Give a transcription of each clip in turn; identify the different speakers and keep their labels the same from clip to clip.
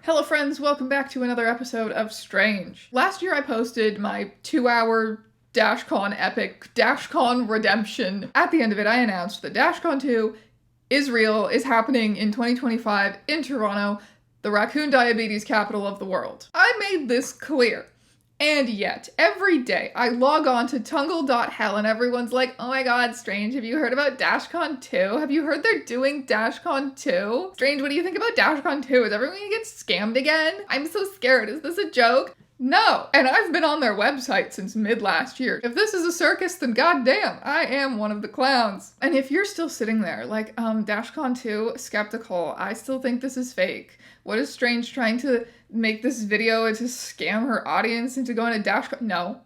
Speaker 1: Hello friends, welcome back to another episode of Strange. Last year I posted my 2-hour Dashcon epic, Dashcon Redemption. At the end of it, I announced that Dashcon 2 is real, is happening in 2025 in Toronto, the raccoon diabetes capital of the world. I made this clear. And yet, every day, I log on to tungle.hell and everyone's like, oh my god, Strange, have you heard about Dashcon 2? Have you heard they're doing Dashcon 2? Strange, what do you think about Dashcon 2? Is everyone gonna get scammed again? I'm so scared. Is this a joke? No. And I've been on their website since mid-last year. If this is a circus, then goddamn, I am one of the clowns. And if you're still sitting there, like, Dashcon 2, skeptical, I still think this is fake. What is Strange trying to make this video to scam her audience into going to Dashcon? No.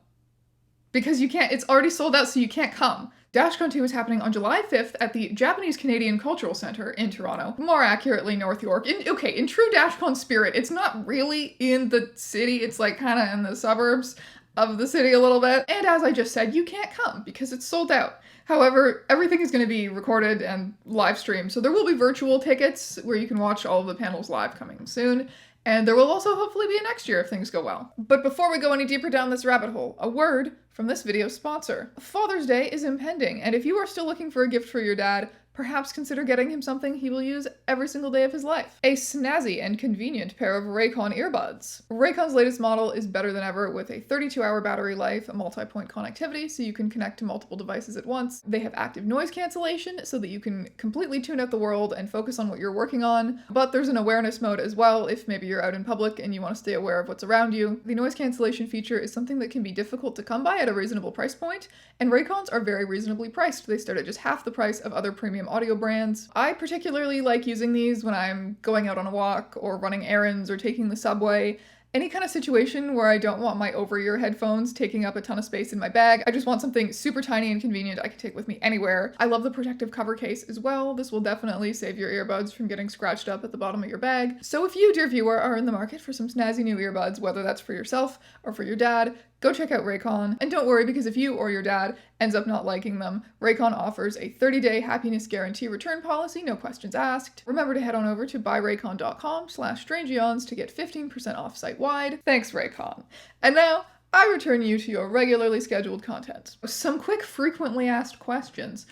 Speaker 1: Because you can't, it's already sold out, so you can't come. Dashcon 2 is happening on July 5th at the Japanese Canadian Cultural Centre in Toronto. More accurately, North York. In true Dashcon spirit, it's not really in the city, it's like kind of in the suburbs of the city a little bit. And as I just said, you can't come because it's sold out. However, everything is going to be recorded and live streamed, so there will be virtual tickets where you can watch all of the panels live coming soon. And there will also hopefully be a next year if things go well. But before we go any deeper down this rabbit hole, a word from this video's sponsor. Father's Day is impending, and if you are still looking for a gift for your dad, perhaps consider getting him something he will use every single day of his life. A snazzy and convenient pair of Raycon earbuds. Raycon's latest model is better than ever with a 32-hour battery life, a multi-point connectivity so you can connect to multiple devices at once. They have active noise cancellation so that you can completely tune out the world and focus on what you're working on, but there's an awareness mode as well if maybe you're out in public and you want to stay aware of what's around you. The noise cancellation feature is something that can be difficult to come by at a reasonable price point, and Raycons are very reasonably priced. They start at just half the price of other premium audio brands. I particularly like using these when I'm going out on a walk or running errands or taking the subway. Any kind of situation where I don't want my over-ear headphones taking up a ton of space in my bag. I just want something super tiny and convenient I can take with me anywhere. I love the protective cover case as well. This will definitely save your earbuds from getting scratched up at the bottom of your bag. So if you, dear viewer, are in the market for some snazzy new earbuds, whether that's for yourself or for your dad, go check out Raycon. And don't worry, because if you or your dad ends up not liking them, Raycon offers a 30-day happiness guarantee return policy, no questions asked. Remember to head on over to buyraycon.com/strangeeons to get 15% off site-wide. Thanks, Raycon. And now, I return you to your regularly scheduled content. Some quick frequently asked questions,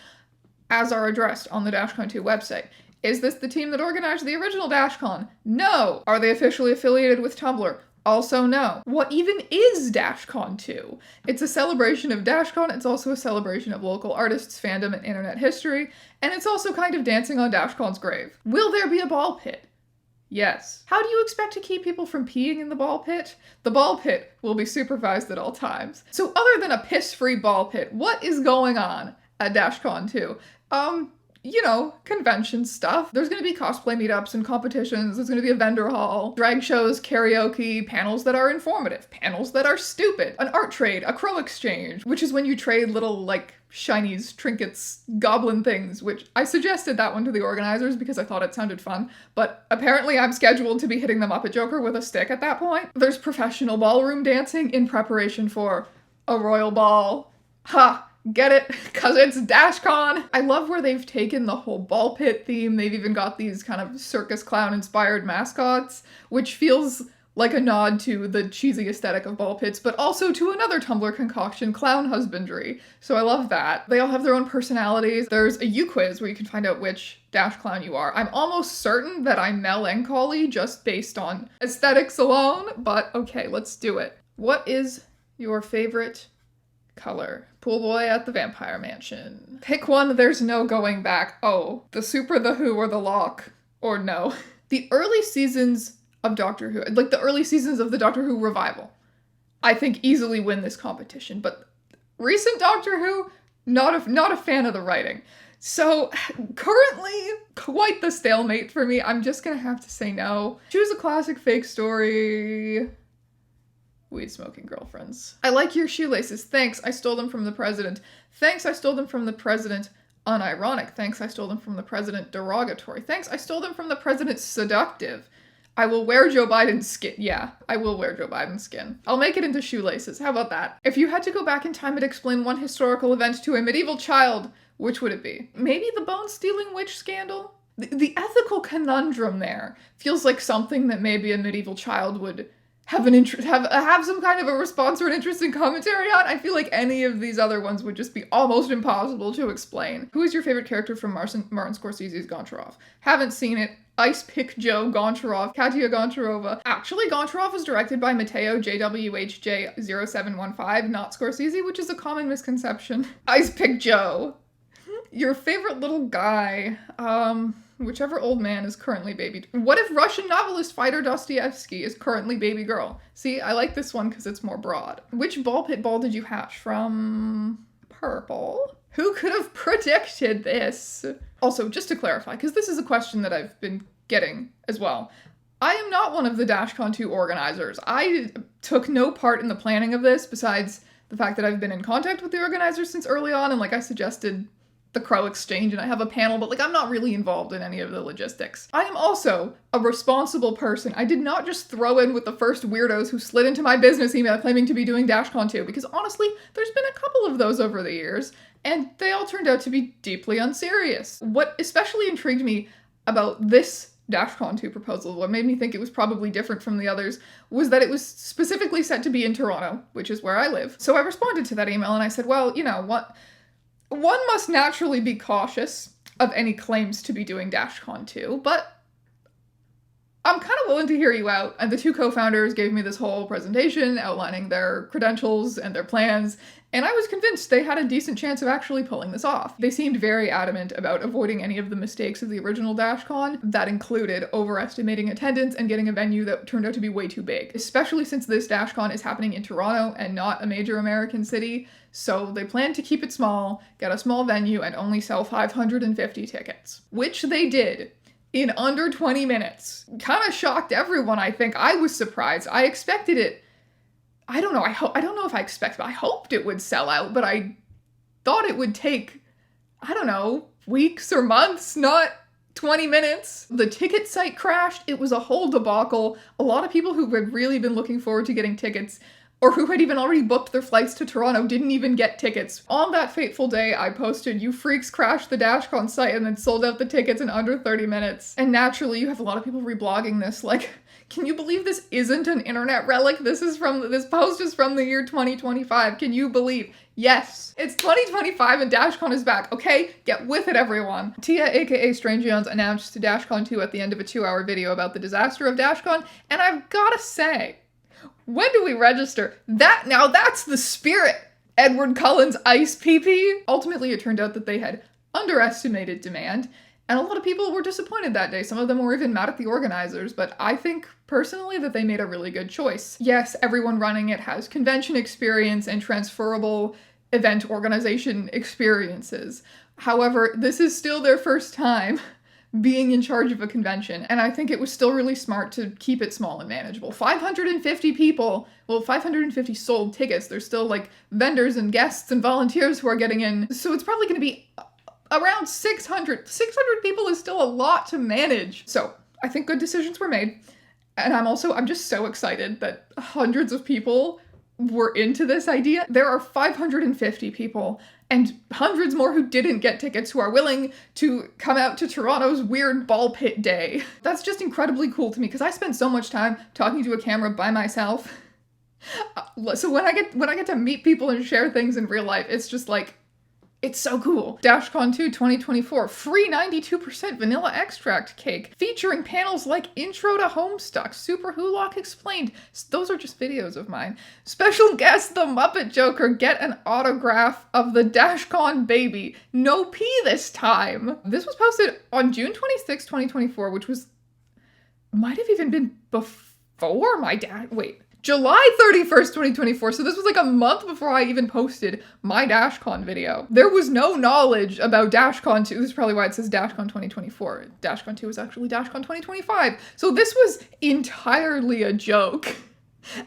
Speaker 1: as are addressed on the Dashcon 2 website. Is this the team that organized the original Dashcon? No! Are they officially affiliated with Tumblr? Also no. What even is Dashcon 2? It's a celebration of Dashcon, it's also a celebration of local artists, fandom, and internet history, and it's also kind of dancing on Dashcon's grave. Will there be a ball pit? Yes. How do you expect to keep people from peeing in the ball pit? The ball pit will be supervised at all times. So other than a piss-free ball pit, what is going on at Dashcon 2? You know, convention stuff. There's gonna be cosplay meetups and competitions, there's gonna be a vendor hall, drag shows, karaoke, panels that are informative, panels that are stupid, an art trade, a crow exchange, which is when you trade little, like, shinies, trinkets, goblin things, which I suggested that one to the organizers because I thought it sounded fun, but apparently I'm scheduled to be hitting the Muppet Joker with a stick at that point. There's professional ballroom dancing in preparation for a royal ball. Ha! Get it? Cause it's Dashcon! I love where they've taken the whole ball pit theme. They've even got these kind of circus clown inspired mascots, which feels like a nod to the cheesy aesthetic of ball pits, but also to another Tumblr concoction, clown husbandry. So I love that. They all have their own personalities. There's a U-quiz where you can find out which Dash clown you are. I'm almost certain that I'm melancholy just based on aesthetics alone, but okay, let's do it. What is your favorite color? Pool boy at the Vampire Mansion. Pick one, there's no going back. Oh, the Super, the Who, or the Lock. Or no. The early seasons of Doctor Who, like the early seasons of the Doctor Who revival, I think easily win this competition, but recent Doctor Who, not a fan of the writing. So currently, quite the stalemate for me. I'm just gonna have to say no. Choose a classic fake story. Weed smoking girlfriends. I like your shoelaces. Thanks, I stole them from the president. Thanks, I stole them from the president. Unironic. Thanks, I stole them from the president. Derogatory. Thanks, I stole them from the president. Seductive. I will wear Joe Biden's skin. Yeah, I will wear Joe Biden's skin. I'll make it into shoelaces. How about that? If you had to go back in time and explain one historical event to a medieval child, which would it be? Maybe the bone-stealing witch scandal? the ethical conundrum there feels like something that maybe a medieval child would have an interest, have some kind of a response or an interesting commentary on. I feel like any of these other ones would just be almost impossible to explain. Who is your favorite character from Martin Scorsese's Goncharov? Haven't seen it. Ice Pick Joe Goncharov, Katya Goncharova. Actually, Goncharov was directed by Matteo JWHJ0715, not Scorsese, which is a common misconception. Ice Pick Joe. Your favorite little guy. Whichever old man is currently baby. What if Russian novelist Fyodor Dostoevsky is currently baby girl? See, I like this one because it's more broad. Which ball pit ball did you hatch from? Purple. Who could have predicted this? Also, just to clarify, because this is a question that I've been getting as well. I am not one of the Dashcon 2 organizers. I took no part in the planning of this, besides the fact that I've been in contact with the organizers since early on, and like I suggested, the Crow Exchange, and I have a panel, but like I'm not really involved in any of the logistics. I am also a responsible person. I did not just throw in with the first weirdos who slid into my business email claiming to be doing Dashcon 2, because honestly, there's been a couple of those over the years, and they all turned out to be deeply unserious. What especially intrigued me about this Dashcon 2 proposal, what made me think it was probably different from the others, was that it was specifically set to be in Toronto, which is where I live. So I responded to that email and I said, well, you know, one must naturally be cautious of any claims to be doing Dashcon 2, but I'm kind of willing to hear you out. And the two co-founders gave me this whole presentation outlining their credentials and their plans, and I was convinced they had a decent chance of actually pulling this off. They seemed very adamant about avoiding any of the mistakes of the original Dashcon. That included overestimating attendance and getting a venue that turned out to be way too big, especially since this Dashcon is happening in Toronto and not a major American city. So they planned to keep it small, get a small venue, and only sell 550 tickets, which they did in under 20 minutes. Kind of shocked everyone, I think. I was surprised. I expected it. I don't know. I don't know if I expected. I hoped it would sell out, but I thought it would take, I don't know, weeks or months, not 20 minutes. The ticket site crashed. It was a whole debacle. A lot of people who had really been looking forward to getting tickets, or who had even already booked their flights to Toronto, didn't even get tickets. On that fateful day, I posted, "You freaks crashed the Dashcon site," and then sold out the tickets in under 30 minutes. And naturally, you have a lot of people reblogging this, like, can you believe this isn't an internet relic? This post is from the year 2025. Can you believe? Yes, it's 2025 and Dashcon is back. Okay, get with it, everyone. Tia, aka Strange ÆONS, announced Dashcon 2 at the end of a 2-hour video about the disaster of Dashcon, and I've gotta say, when do we register? Now that's the spirit! Edward Cullen's Ice PP. Ultimately, it turned out that they had underestimated demand, and a lot of people were disappointed that day. Some of them were even mad at the organizers, but I think personally that they made a really good choice. Yes, everyone running it has convention experience and transferable event organization experiences. However, this is still their first time being in charge of a convention, and I think it was still really smart to keep it small and manageable. 550 people, well, 550 sold tickets. There's still like vendors and guests and volunteers who are getting in, so it's probably going to be around 600. 600 people is still a lot to manage. So I think good decisions were made, and I'm just so excited that hundreds of people were into this idea. There are 550 people and hundreds more who didn't get tickets who are willing to come out to Toronto's weird ball pit day. That's just incredibly cool to me because I spent so much time talking to a camera by myself. So when I get to meet people and share things in real life, it's just like, it's so cool. Dashcon 2 2024, free 92% vanilla extract cake, featuring panels like Intro to Homestuck, Super Hulock Explained. Those are just videos of mine. Special guest, the Muppet Joker, get an autograph of the Dashcon baby. No pee this time. This was posted on June 26, 2024, which might have even been before July 31st, 2024, so this was like a month before I even posted my Dashcon video. There was no knowledge about Dashcon 2, this is probably why it says Dashcon 2024. Dashcon 2 is actually Dashcon 2025, so this was entirely a joke.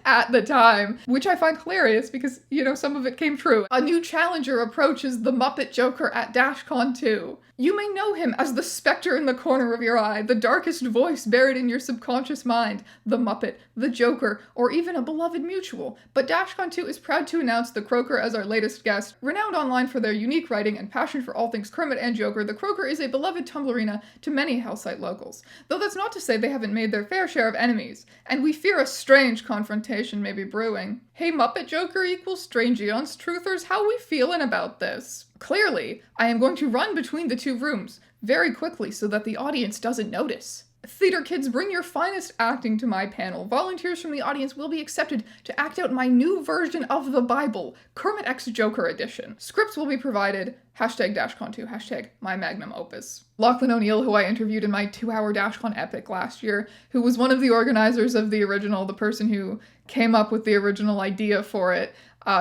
Speaker 1: at the time, which I find hilarious because, you know, some of it came true. A new challenger approaches the Muppet Joker at Dashcon 2. You may know him as the specter in the corner of your eye, the darkest voice buried in your subconscious mind, the Muppet, the Joker, or even a beloved mutual. But Dashcon 2 is proud to announce the Croaker as our latest guest. Renowned online for their unique writing and passion for all things Kermit and Joker, the Croaker is a beloved Tumblrina to many Hellsite locals. Though that's not to say they haven't made their fair share of enemies, and we fear a strange confrontation may be brewing. Hey Muppet Joker equals strange ÆONS truthers, how we feeling about this? Clearly, I am going to run between the two rooms very quickly so that the audience doesn't notice. Theater kids, bring your finest acting to my panel. Volunteers from the audience will be accepted to act out my new version of the Bible, Kermit X Joker edition. Scripts will be provided, #Dashcon2, #my magnum opus. Lachlan O'Neill, who I interviewed in my 2-hour Dashcon epic last year, who was one of the organizers of the original, the person who came up with the original idea for it,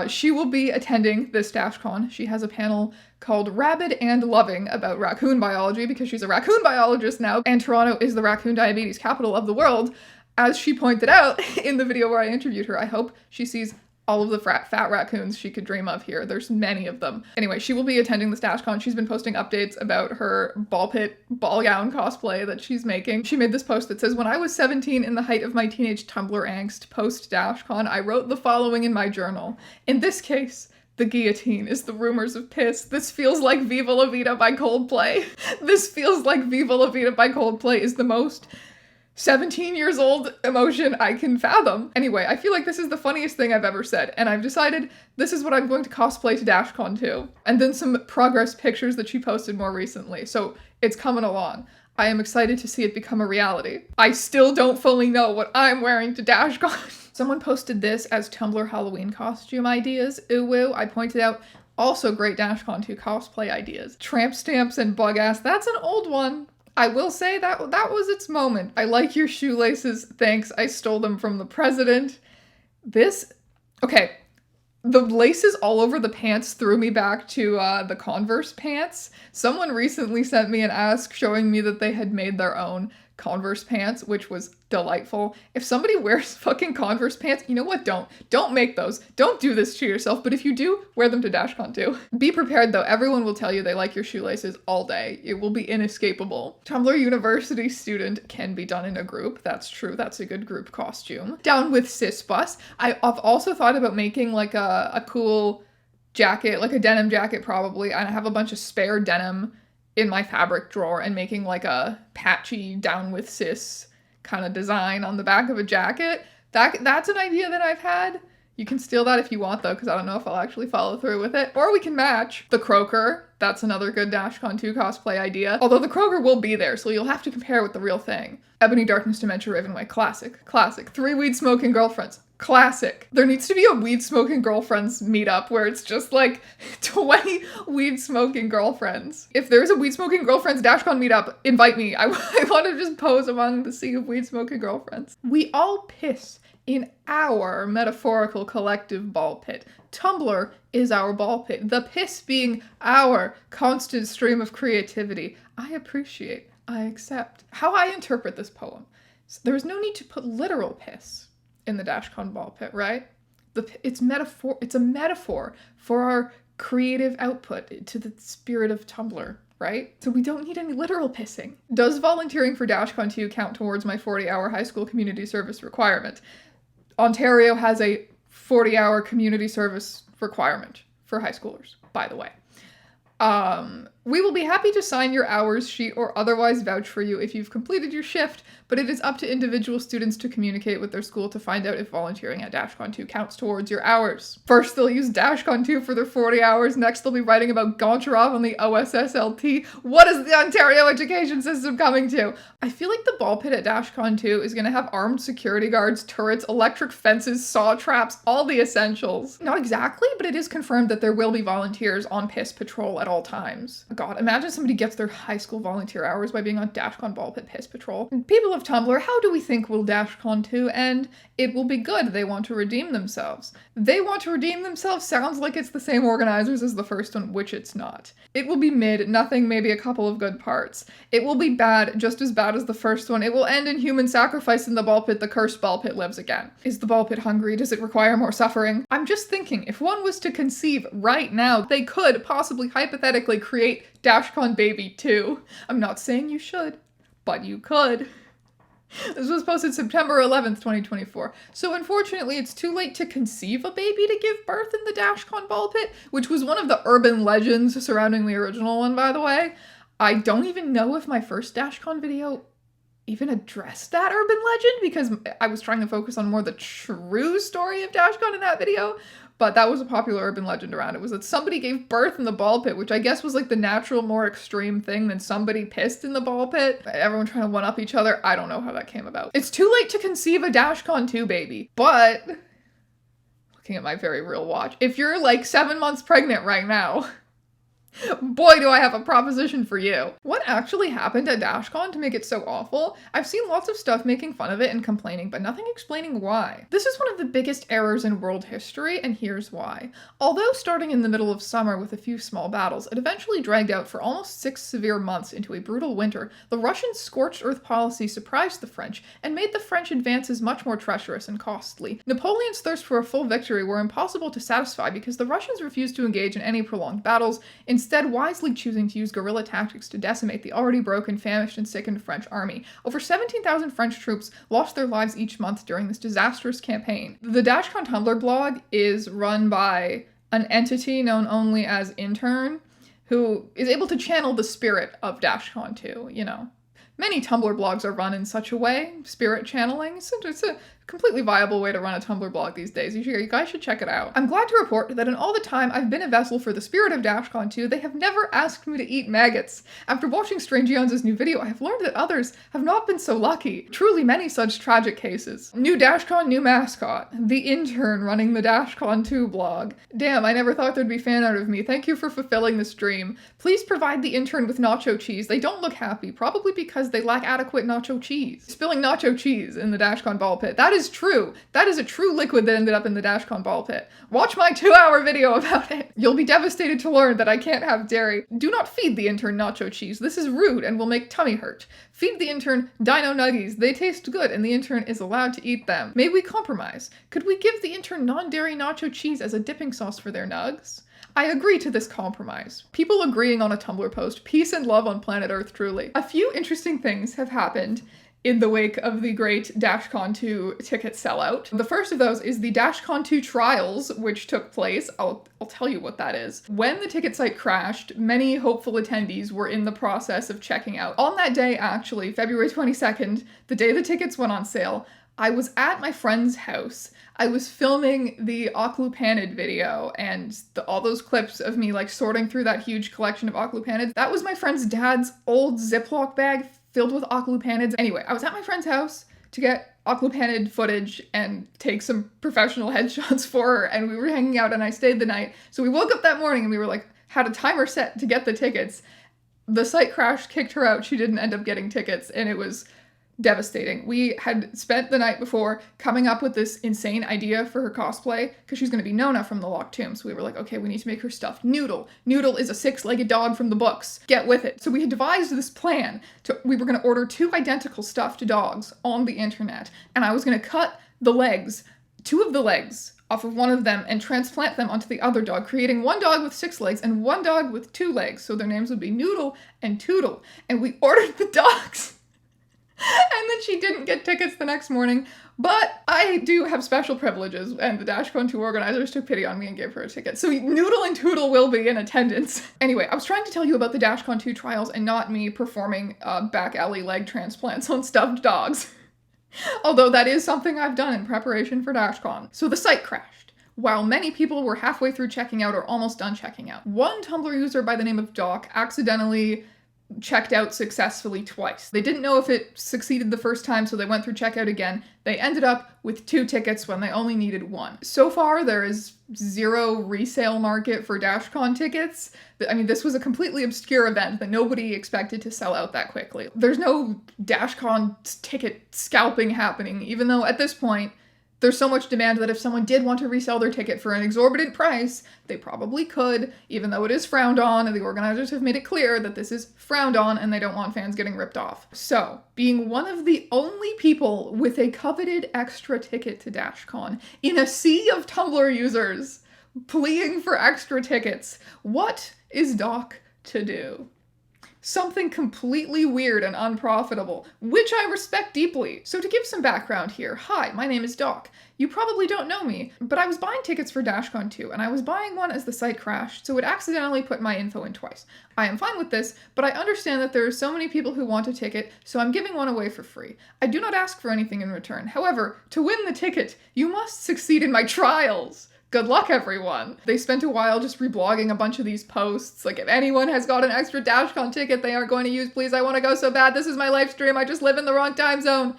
Speaker 1: she will be attending this Dashcon. She has a panel called Rabid and Loving about raccoon biology because she's a raccoon biologist now, and Toronto is the raccoon diabetes capital of the world, as she pointed out in the video where I interviewed her. I hope she sees all of the fat raccoons she could dream of here. There's many of them. Anyway, she will be attending this Dashcon. She's been posting updates about her ball pit ball gown cosplay that she's making. She made this post that says, "When I was 17 in the height of my teenage Tumblr angst post-Dashcon, I wrote the following in my journal. In this case, the guillotine is the rumors of piss. This feels like Viva La Vida by Coldplay. This feels like Viva La Vida by Coldplay is the most 17 years old emotion I can fathom." Anyway, I feel like this is the funniest thing I've ever said, and I've decided this is what I'm going to cosplay to Dashcon 2. And then some progress pictures that she posted more recently, so it's coming along. I am excited to see it become a reality. I still don't fully know what I'm wearing to Dashcon. Someone posted this as Tumblr Halloween costume ideas. Ooh woo. I pointed out also great Dashcon 2 cosplay ideas. Tramp stamps and bug ass. That's an old one. I will say that was its moment. I like your shoelaces. Thanks. I stole them from the president. Okay. The laces all over the pants threw me back to the Converse pants. Someone recently sent me an ask showing me that they had made their own Converse pants, which was delightful. If somebody wears fucking Converse pants, you know what? Don't make those. Don't do this to yourself, but if you do, wear them to Dashcon 2. Be prepared though, everyone will tell you they like your shoelaces all day. It will be inescapable. Tumblr University student can be done in a group. That's true, that's a good group costume. Down with cis bus. I've also thought about making like a cool jacket, like a denim jacket probably. I have a bunch of spare denim in my fabric drawer and making like a patchy down with cis kind of design on the back of a jacket. That's an idea that I've had. You can steal that if you want though, because I don't know if I'll actually follow through with it. Or we can match. The Croaker, that's another good Dashcon 2 cosplay idea. Although the Croaker will be there, so you'll have to compare with the real thing. Ebony Darkness Dementia Ravenway, classic. 3 weed smoking girlfriends. Classic. There needs to be a weed smoking girlfriends meetup where it's just like 20 weed smoking girlfriends. If there's a weed smoking girlfriends Dashcon meetup, invite me. I want to just pose among the sea of weed smoking girlfriends. We all piss in our metaphorical collective ball pit. Tumblr is our ball pit. The piss being our constant stream of creativity. I appreciate, I accept. How I interpret this poem. There is no need to put literal piss in the Dashcon ball pit, right? It's a metaphor for our creative output to the spirit of Tumblr, right? So we don't need any literal pissing. Does volunteering for Dashcon 2 count towards my 40-hour high school community service requirement? Ontario has a 40-hour community service requirement for high schoolers, by the way. We will be happy to sign your hours sheet or otherwise vouch for you if you've completed your shift, but it is up to individual students to communicate with their school to find out if volunteering at Dashcon 2 counts towards your hours. First, they'll use Dashcon 2 for their 40 hours. Next, they'll be writing about Goncharov on the OSSLT. What is the Ontario education system coming to? I feel like the ball pit at Dashcon 2 is going to have armed security guards, turrets, electric fences, saw traps, all the essentials. Not exactly, but it is confirmed that there will be volunteers on piss patrol at all times. God, imagine somebody gets their high school volunteer hours by being on Dashcon Ball Pit Piss Patrol. People of Tumblr, how do we think will Dashcon 2 end? It will be good. They want to redeem themselves. They want to redeem themselves sounds like it's the same organizers as the first one, which it's not. It will be mid, nothing, maybe a couple of good parts. It will be bad, just as bad as the first one. It will end in human sacrifice in the ball pit. The cursed ball pit lives again. Is the ball pit hungry? Does it require more suffering? I'm just thinking, if one was to conceive right now, they could possibly hypothetically create Dashcon Baby 2. I'm not saying you should, but you could. This was posted September 11th, 2024. So unfortunately, it's too late to conceive a baby to give birth in the Dashcon ball pit, which was one of the urban legends surrounding the original one, by the way. I don't even know if my first Dashcon video even addressed that urban legend, because I was trying to focus on more the true story of Dashcon in that video. But that was a popular urban legend around it, was that somebody gave birth in the ball pit, which I guess was like the natural, more extreme thing than somebody pissed in the ball pit. Everyone trying to one-up each other. I don't know how that came about. It's too late to conceive a Dashcon 2 baby, but looking at my very real watch, if you're like 7 months pregnant right now, boy, do I have a proposition for you. What actually happened at Dashcon to make it so awful? I've seen lots of stuff making fun of it and complaining, but nothing explaining why. This is one of the biggest errors in world history, and here's why. Although starting in the middle of summer with a few small battles, it eventually dragged out for almost 6 severe months into a brutal winter. The Russian scorched earth policy surprised the French and made the French advances much more treacherous and costly. Napoleon's thirst for a full victory were impossible to satisfy because the Russians refused to engage in any prolonged battles, instead wisely choosing to use guerrilla tactics to decimate the already broken, famished, and sickened French army. Over 17,000 French troops lost their lives each month during this disastrous campaign. The Dashcon Tumblr blog is run by an entity known only as Intern, who is able to channel the spirit of Dashcon 2, you know. Many Tumblr blogs are run in such a way, spirit channeling. It's a completely viable way to run a Tumblr blog these days. You guys should check it out. I'm glad to report that in all the time I've been a vessel for the spirit of Dashcon 2, they have never asked me to eat maggots. After watching Strange ÆONS' new video, I have learned that others have not been so lucky. Truly many such tragic cases. New Dashcon, new mascot. The Intern running the Dashcon 2 blog. Damn, I never thought there'd be fan art of me. Thank you for fulfilling this dream. Please provide the Intern with nacho cheese. They don't look happy, probably because they lack adequate nacho cheese. Spilling nacho cheese in the Dashcon ball pit. That is true. That is a true liquid that ended up in the Dashcon ball pit. Watch my 2-hour video about it. You'll be devastated to learn that I can't have dairy. Do not feed the Intern nacho cheese. This is rude and will make tummy hurt. Feed the Intern Dino Nuggies. They taste good and the Intern is allowed to eat them. May we compromise? Could we give the Intern non-dairy nacho cheese as a dipping sauce for their nugs? I agree to this compromise. People agreeing on a Tumblr post. Peace and love on planet Earth, truly. A few interesting things have happened in the wake of the great Dashcon 2 ticket sellout. The first of those is the Dashcon 2 trials, which took place. I'll tell you what that is. When the ticket site crashed, many hopeful attendees were in the process of checking out. On that day, actually, February 22nd, the day the tickets went on sale, I was at my friend's house. I was filming the Oclupanid video and all those clips of me like sorting through that huge collection of Oclupanids. That was my friend's dad's old Ziploc bag filled with Oclupanids. Anyway, I was at my friend's house to get Oclupanid footage and take some professional headshots for her, and we were hanging out and I stayed the night. So we woke up that morning and we were like, had a timer set to get the tickets. The site crashed, kicked her out. She didn't end up getting tickets and it was devastating. We had spent the night before coming up with this insane idea for her cosplay because she's going to be Nona from the Locked Tomb. So we were like, okay, we need to make her stuffed Noodle. Noodle is a 6-legged dog from the books. Get with it. So we had devised this plan. We were going to order 2 identical stuffed dogs on the internet, and I was going to cut the legs, 2 of the legs, off of one of them and transplant them onto the other dog, creating 1 dog with 6 legs and 1 dog with 2 legs. So their names would be Noodle and Toodle. And we ordered the dogs. And then she didn't get tickets the next morning, but I do have special privileges, and the Dashcon 2 organizers took pity on me and gave her a ticket. So Noodle and Toodle will be in attendance. Anyway, I was trying to tell you about the Dashcon 2 trials and not me performing back alley leg transplants on stuffed dogs. Although that is something I've done in preparation for Dashcon. So the site crashed. While many people were halfway through checking out or almost done checking out. One Tumblr user by the name of Doc accidentally checked out successfully twice. They didn't know if it succeeded the first time, so they went through checkout again. They ended up with 2 tickets when they only needed 1. So far, there is 0 resale market for Dashcon tickets. I mean, this was a completely obscure event that nobody expected to sell out that quickly. There's no Dashcon ticket scalping happening, even though at this point, there's so much demand that if someone did want to resell their ticket for an exorbitant price, they probably could, even though it is frowned on, and the organizers have made it clear that this is frowned on and they don't want fans getting ripped off. So, being one of the only people with a coveted extra ticket to Dashcon in a sea of Tumblr users pleading for extra tickets, what is Doc to do? Something completely weird and unprofitable, which I respect deeply. So to give some background here, hi, my name is Doc. You probably don't know me, but I was buying tickets for Dashcon 2, and I was buying one as the site crashed, so it accidentally put my info in twice. I am fine with this, but I understand that there are so many people who want a ticket, so I'm giving one away for free. I do not ask for anything in return. However, to win the ticket, you must succeed in my trials. Good luck, everyone. They spent a while just reblogging a bunch of these posts. Like, if anyone has got an extra Dashcon ticket they aren't going to use, please, I want to go so bad. This is my live stream. I just live in the wrong time zone.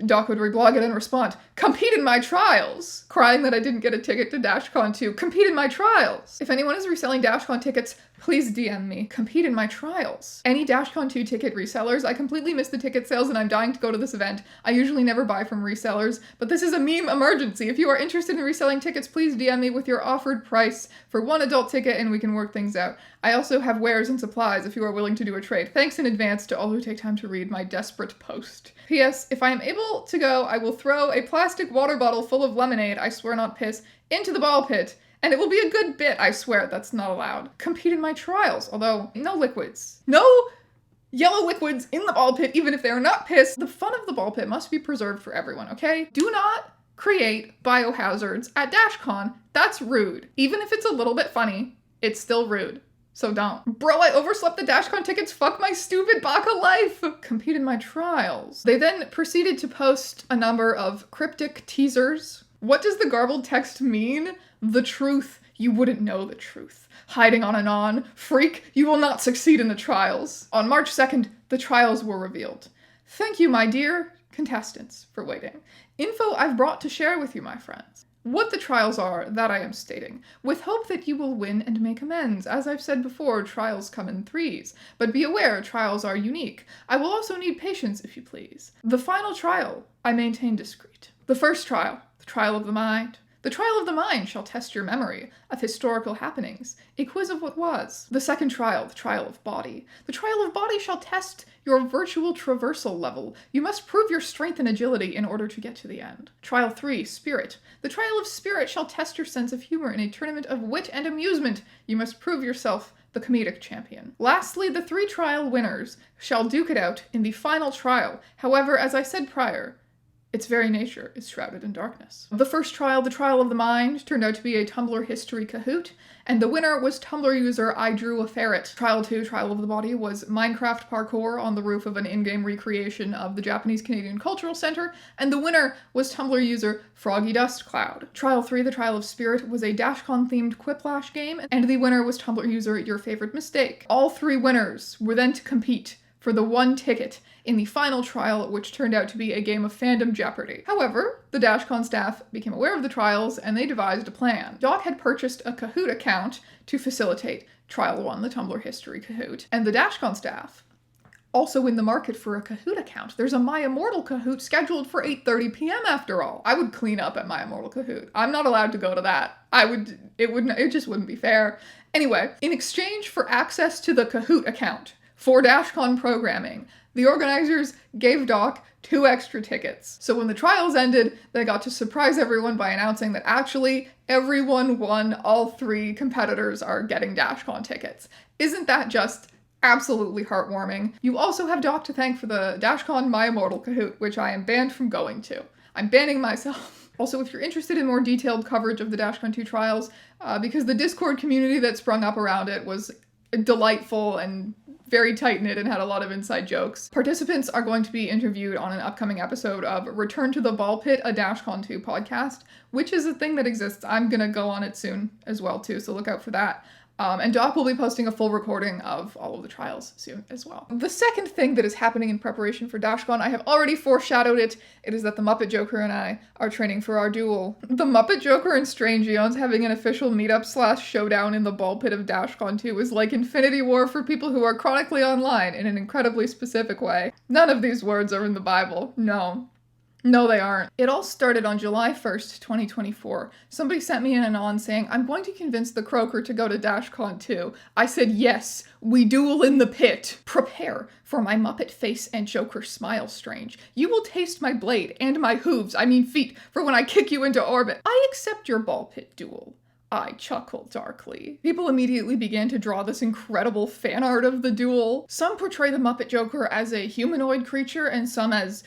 Speaker 1: Doc would reblog it and respond, compete in my trials, crying that I didn't get a ticket to Dashcon 2. Compete in my trials. If anyone is reselling Dashcon tickets, please DM me. Compete in my trials. Any Dashcon 2 ticket resellers, I completely missed the ticket sales and I'm dying to go to this event. I usually never buy from resellers, but this is a meme emergency. If you are interested in reselling tickets, please DM me with your offered price for 1 adult ticket and we can work things out. I also have wares and supplies if you are willing to do a trade. Thanks in advance to all who take time to read my desperate post. P.S. If I am able to go, I will throw a plastic water bottle full of lemonade, I swear not piss, into the ball pit. And it will be a good bit, I swear. That's not allowed. Compete in my trials, although no liquids. No yellow liquids in the ball pit, even if they are not piss. The fun of the ball pit must be preserved for everyone, okay? Do not create biohazards at Dashcon. That's rude. Even if it's a little bit funny, it's still rude. So don't. Bro, I overslept the Dashcon tickets. Fuck my stupid baka life. Compete in my trials. They then proceeded to post a number of cryptic teasers. What does the garbled text mean? The truth. You wouldn't know the truth. Hiding on and on. Freak, you will not succeed in the trials. On March 2nd, the trials were revealed. Thank you, my dear contestants, for waiting. Info I've brought to share with you, my friends. What the trials are, that I am stating, with hope that you will win and make amends. As I've said before, trials come in 3s, but be aware trials are unique. I will also need patience, if you please. The final trial, I maintain discreet. The first trial, the trial of the mind. The trial of the mind shall test your memory of historical happenings, a quiz of what was. The second trial, the trial of body. The trial of body shall test your virtual traversal level. You must prove your strength and agility in order to get to the end. Trial 3, spirit. The trial of spirit shall test your sense of humor in a tournament of wit and amusement. You must prove yourself the comedic champion. Lastly, the 3 trial winners shall duke it out in the final trial. However, as I said prior, its very nature is shrouded in darkness. The first trial, the trial of the mind, turned out to be a Tumblr history Kahoot, and the winner was Tumblr user I Drew a Ferret. Trial 2, trial of the body, was Minecraft parkour on the roof of an in-game recreation of the Japanese Canadian Cultural Center, and the winner was Tumblr user Froggy Dust Cloud. Trial 3, the trial of spirit, was a Dashcon-themed Quiplash game, and the winner was Tumblr user Your Favorite Mistake. All 3 winners were then to compete for the 1 ticket in the final trial, which turned out to be a game of fandom Jeopardy. However, the Dashcon staff became aware of the trials and they devised a plan. Doc had purchased a Kahoot account to facilitate Trial 1, the Tumblr History Kahoot, and the Dashcon staff also in the market for a Kahoot account. There's a My Immortal Kahoot scheduled for 8:30 p.m. after all. I would clean up at My Immortal Kahoot. I'm not allowed to go to that. It just wouldn't be fair. Anyway, in exchange for access to the Kahoot account for Dashcon programming, the organizers gave Doc 2 extra tickets. So when the trials ended, they got to surprise everyone by announcing that actually everyone won. All 3 competitors are getting Dashcon tickets. Isn't that just absolutely heartwarming? You also have Doc to thank for the Dashcon My Immortal Kahoot, which I am banned from going to. I'm banning myself. Also, if you're interested in more detailed coverage of the Dashcon 2 trials, because the Discord community that sprung up around it was delightful and very tight-knit and had a lot of inside jokes. Participants are going to be interviewed on an upcoming episode of Return to the Ball Pit, a Dashcon 2 podcast, which is a thing that exists. I'm gonna go on it soon as well too, so look out for that. And Doc will be posting a full recording of all of the trials soon as well. The second thing that is happening in preparation for Dashcon, I have already foreshadowed it. It is that the Muppet Joker and I are training for our duel. The Muppet Joker and Strange ÆONS having an official meetup / showdown in the ball pit of Dashcon 2 is like Infinity War for people who are chronically online in an incredibly specific way. None of these words are in the Bible. No. No, they aren't. It all started on July 1st, 2024. Somebody sent me an anon saying, I'm going to convince the Croaker to go to Dashcon 2. I said, yes, we duel in the pit. Prepare for my Muppet face and Joker smile, Strange. You will taste my blade and my hooves, feet, for when I kick you into orbit. I accept your ball pit duel. I chuckle darkly. People immediately began to draw this incredible fan art of the duel. Some portray the Muppet Joker as a humanoid creature and some as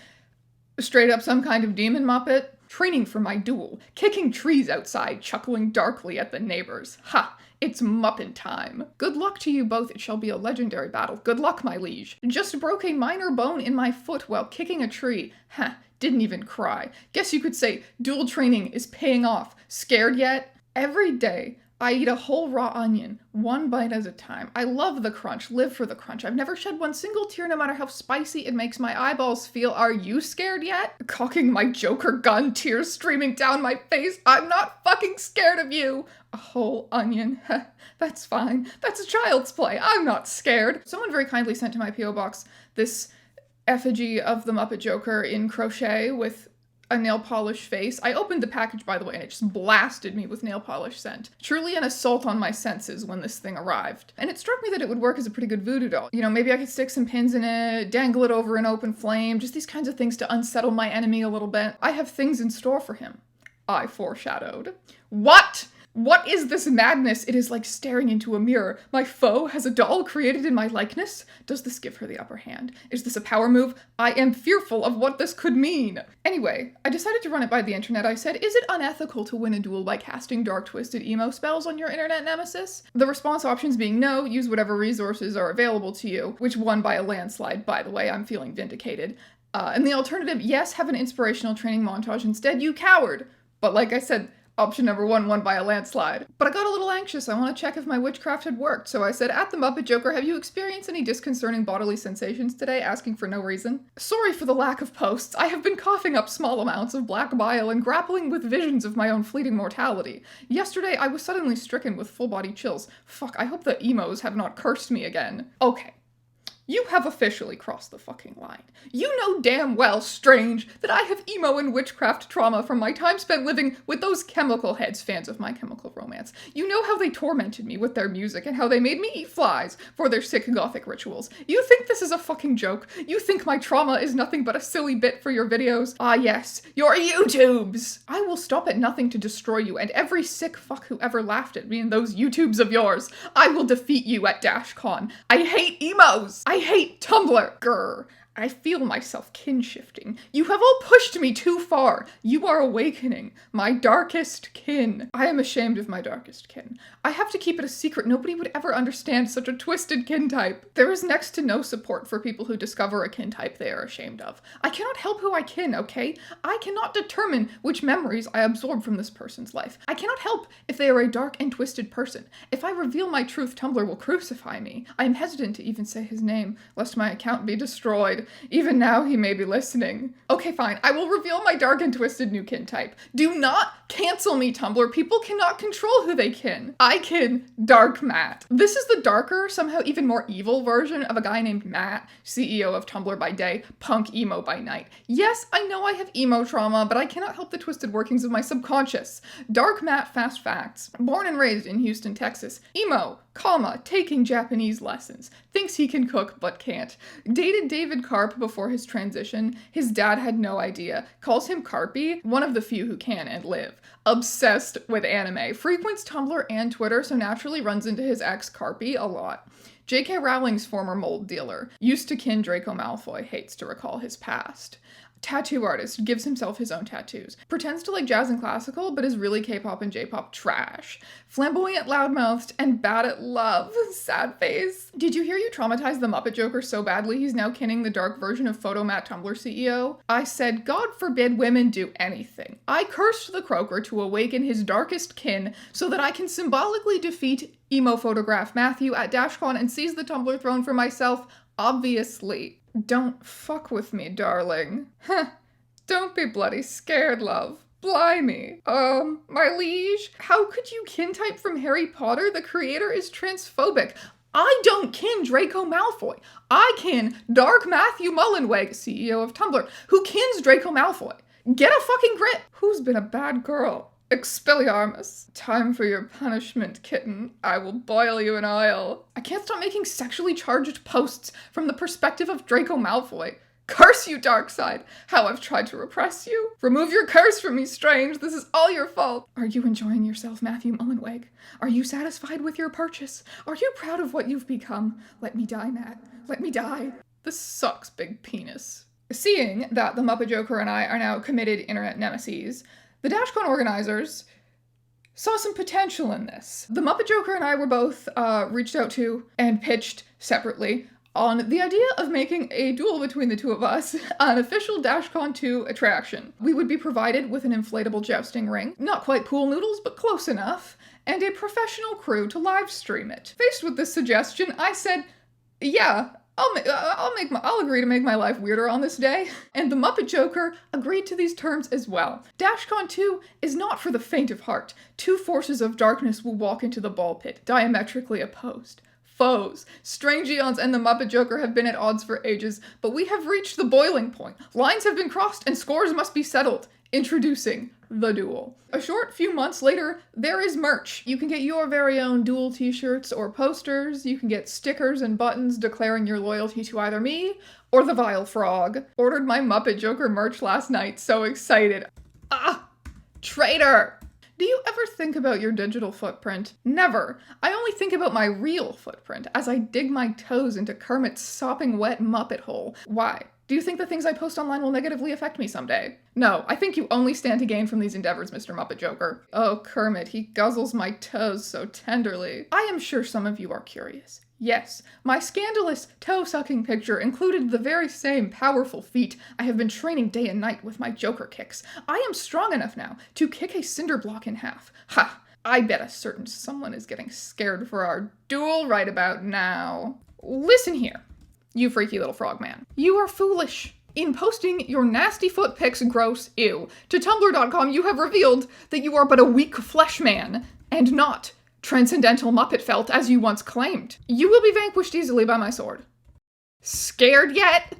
Speaker 1: straight up some kind of demon Muppet. Training for my duel, kicking trees outside, chuckling darkly at the neighbors. Ha! It's Muppet time. Good luck to you both, it shall be a legendary battle. Good luck, my liege. Just broke a minor bone in my foot while kicking a tree. Ha! Didn't even cry. Guess you could say duel training is paying off. Scared yet? Every day, I eat a whole raw onion, one bite at a time. I love the crunch, live for the crunch. I've never shed one single tear no matter how spicy it makes my eyeballs feel. Are you scared yet? Cocking my Joker gun, tears streaming down my face. I'm not fucking scared of you. A whole onion. That's fine. That's a child's play. I'm not scared. Someone very kindly sent to my P.O. box this effigy of the Muppet Joker in crochet with a nail polish face. I opened the package, by the way, and it just blasted me with nail polish scent. Truly an assault on my senses when this thing arrived. And it struck me that it would work as a pretty good voodoo doll. Maybe I could stick some pins in it, dangle it over an open flame, just these kinds of things to unsettle my enemy a little bit. I have things in store for him. I foreshadowed. What? What is this madness? It is like staring into a mirror. My foe has a doll created in my likeness? Does this give her the upper hand? Is this a power move? I am fearful of what this could mean. Anyway, I decided to run it by the internet. I said, is it unethical to win a duel by casting dark twisted emo spells on your internet nemesis? The response options being no, use whatever resources are available to you, which won by a landslide, by the way. I'm feeling vindicated. And the alternative, yes, have an inspirational training montage instead, you coward. But like I said, option number one won by a landslide. But I got a little anxious. I want to check if my witchcraft had worked. So I said, at the Muppet Joker, have you experienced any disconcerting bodily sensations today? Asking for no reason. Sorry for the lack of posts. I have been coughing up small amounts of black bile and grappling with visions of my own fleeting mortality. Yesterday, I was suddenly stricken with full body chills. Fuck, I hope the emos have not cursed me again. Okay. You have officially crossed the fucking line. You know damn well, Strange, that I have emo and witchcraft trauma from my time spent living with those chemical heads, fans of My Chemical Romance. You know how they tormented me with their music and how they made me eat flies for their sick gothic rituals. You think this is a fucking joke? You think my trauma is nothing but a silly bit for your videos? Ah yes, your YouTubes! I will stop at nothing to destroy you and every sick fuck who ever laughed at me in those YouTubes of yours. I will defeat you at Dashcon. I hate emos! I hate Tumblr. Grr. I feel myself kin-shifting. You have all pushed me too far. You are awakening. My darkest kin. I am ashamed of my darkest kin. I have to keep it a secret. Nobody would ever understand such a twisted kin type. There is next to no support for people who discover a kin type they are ashamed of. I cannot help who I kin, okay? I cannot determine which memories I absorb from this person's life. I cannot help if they are a dark and twisted person. If I reveal my truth, Tumblr will crucify me. I am hesitant to even say his name, lest my account be destroyed. Even now, he may be listening. Okay, fine. I will reveal my dark and twisted new kin type. Do not cancel me, Tumblr. People cannot control who they kin. I kin Dark Matt. This is the darker, somehow even more evil version of a guy named Matt, CEO of Tumblr by day, punk emo by night. Yes, I know I have emo trauma, but I cannot help the twisted workings of my subconscious. Dark Matt Fast Facts. Born and raised in Houston, Texas. Emo, taking Japanese lessons. Thinks he can cook, but can't. Dated David Karp before his transition. His dad had no idea. Calls him Karpy, one of the few who can and live. Obsessed with anime. Frequents Tumblr and Twitter, so naturally runs into his ex Karpy a lot. J.K. Rowling's former mold dealer. Used to kin Draco Malfoy. Hates to recall his past. Tattoo artist, gives himself his own tattoos. Pretends to like jazz and classical, but is really K-pop and J-pop trash. Flamboyant, loudmouthed, and bad at love. Sad face. Did you hear you traumatized the Muppet Joker so badly he's now kinning the dark version of Photomat Tumblr CEO? I said, God forbid women do anything. I cursed the croaker to awaken his darkest kin so that I can symbolically defeat emo photograph Matthew at Dashcon and seize the Tumblr throne for myself, obviously. Don't fuck with me, darling. Huh. Don't be bloody scared, love. Blimey. My liege, how could you kin type from Harry Potter? The creator is transphobic. I don't kin Draco Malfoy. I kin Dark Matthew Mullenweg, CEO of Tumblr, who kins Draco Malfoy. Get a fucking grip. Who's been a bad girl? Expelliarmus. Time for your punishment, kitten. I will boil you in oil. I can't stop making sexually charged posts from the perspective of Draco Malfoy. Curse you, Darkseid! How I've tried to repress you. Remove your curse from me, Strange. This is all your fault. Are you enjoying yourself, Matthew Mullenweg? Are you satisfied with your purchase? Are you proud of what you've become? Let me die, Matt. Let me die. This sucks, big penis. Seeing that the Muppet Joker and I are now committed internet nemesis, the Dashcon organizers saw some potential in this. The Muppet Joker and I were both reached out to and pitched separately on the idea of making a duel between the two of us, an official Dashcon 2 attraction. We would be provided with an inflatable jousting ring, not quite pool noodles, but close enough, and a professional crew to live stream it. Faced with this suggestion, I said, yeah, I'll agree to make my life weirder on this day. And the Muppet Joker agreed to these terms as well. Dashcon 2 is not for the faint of heart. Two forces of darkness will walk into the ball pit, diametrically opposed. Foes. Strange Eons and the Muppet Joker have been at odds for ages, but we have reached the boiling point. Lines have been crossed and scores must be settled. Introducing the duel. A short few months later, there is merch. You can get your very own duel t-shirts or posters. You can get stickers and buttons declaring your loyalty to either me or the Vile Frog. Ordered my Muppet Joker merch last night. So excited. Ah! Traitor! Do you ever think about your digital footprint? Never. I only think about my real footprint as I dig my toes into Kermit's sopping wet Muppet hole. Why? Do you think the things I post online will negatively affect me someday? No, I think you only stand to gain from these endeavors, Mr. Muppet Joker. Oh, Kermit, he guzzles my toes so tenderly. I am sure some of you are curious. Yes, my scandalous toe-sucking picture included the very same powerful feat I have been training day and night with my Joker kicks. I am strong enough now to kick a cinder block in half. Ha! I bet a certain someone is getting scared for our duel right about now. Listen here, you freaky little frogman. You are foolish. In posting your nasty foot pics, gross, ew, to Tumblr.com, you have revealed that you are but a weak flesh man, and not transcendental Muppet felt as you once claimed. You will be vanquished easily by my sword. Scared yet?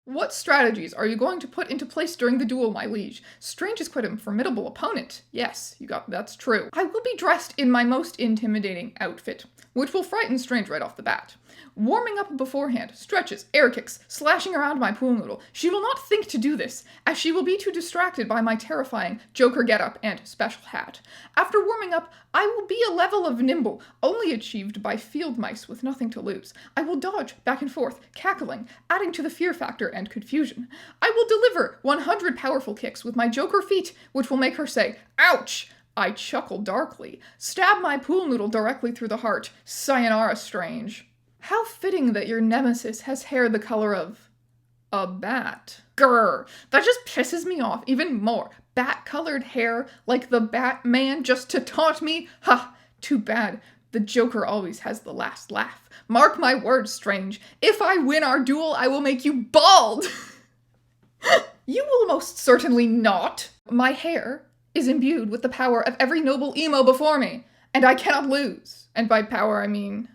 Speaker 1: What strategies are you going to put into place during the duel, my liege? Strange is quite a formidable opponent. Yes, that's true. I will be dressed in my most intimidating outfit, which will frighten Strange right off the bat. Warming up beforehand, stretches, air kicks, slashing around my pool noodle. She will not think to do this, as she will be too distracted by my terrifying Joker getup and special hat. After warming up, I will be a level of nimble, only achieved by field mice with nothing to lose. I will dodge back and forth, cackling, adding to the fear factor and confusion. I will deliver 100 powerful kicks with my Joker feet, which will make her say, ouch! I chuckle darkly, stab my pool noodle directly through the heart. Sayonara, Strange. How fitting that your nemesis has hair the color of a bat. Grr, that just pisses me off even more. Bat-colored hair like the Batman just to taunt me? Ha, too bad. The Joker always has the last laugh. Mark my words, Strange. If I win our duel, I will make you bald. You will most certainly not. My hair is imbued with the power of every noble emo before me, and I cannot lose. And by power, I mean,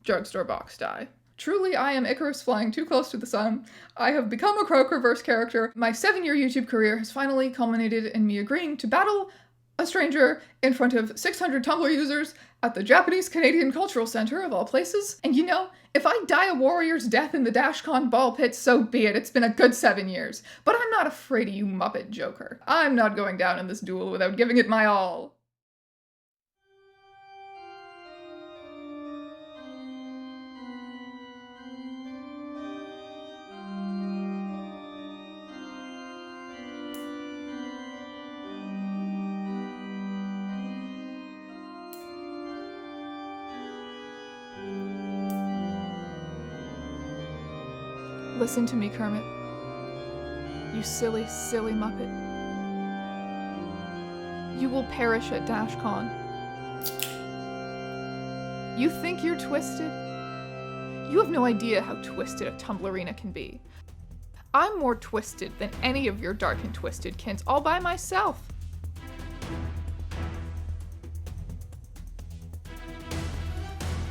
Speaker 1: drugstore box dye. Truly, I am Icarus flying too close to the sun. I have become a Croaker-verse character. My 7-year YouTube career has finally culminated in me agreeing to battle a stranger in front of 600 Tumblr users at the Japanese-Canadian Cultural Center, of all places. And you know, if I die a warrior's death in the Dashcon ball pit, so be it. It's been a good 7 years. But I'm not afraid of you, Muppet Joker. I'm not going down in this duel without giving it my all. Listen to me, Kermit. You silly, silly Muppet. You will perish at Dashcon. You think you're twisted? You have no idea how twisted a Tumblerina can be. I'm more twisted than any of your dark and twisted kins all by myself.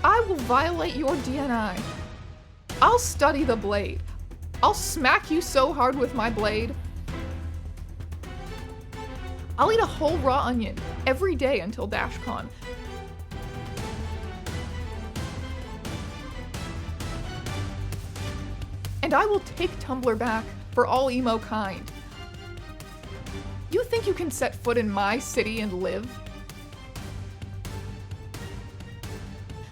Speaker 1: I will violate your DNI. I'll study the blade. I'll smack you so hard with my blade. I'll eat a whole raw onion every day until Dashcon. And I will take Tumblr back for all emo kind. You think you can set foot in my city and live?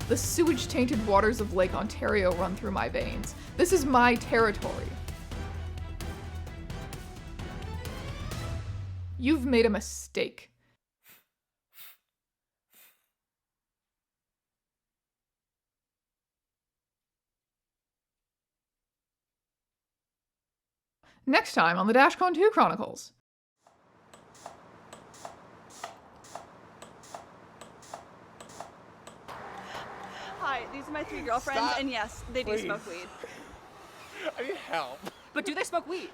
Speaker 1: The sewage-tainted waters of Lake Ontario run through my veins. This is my territory. You've made a mistake. Next time on the Dashcon 2 Chronicles.
Speaker 2: Hi, these are my 3 girlfriends,
Speaker 3: Stop.
Speaker 2: and yes, they do smoke weed.
Speaker 3: I need help.
Speaker 2: But do they smoke weed?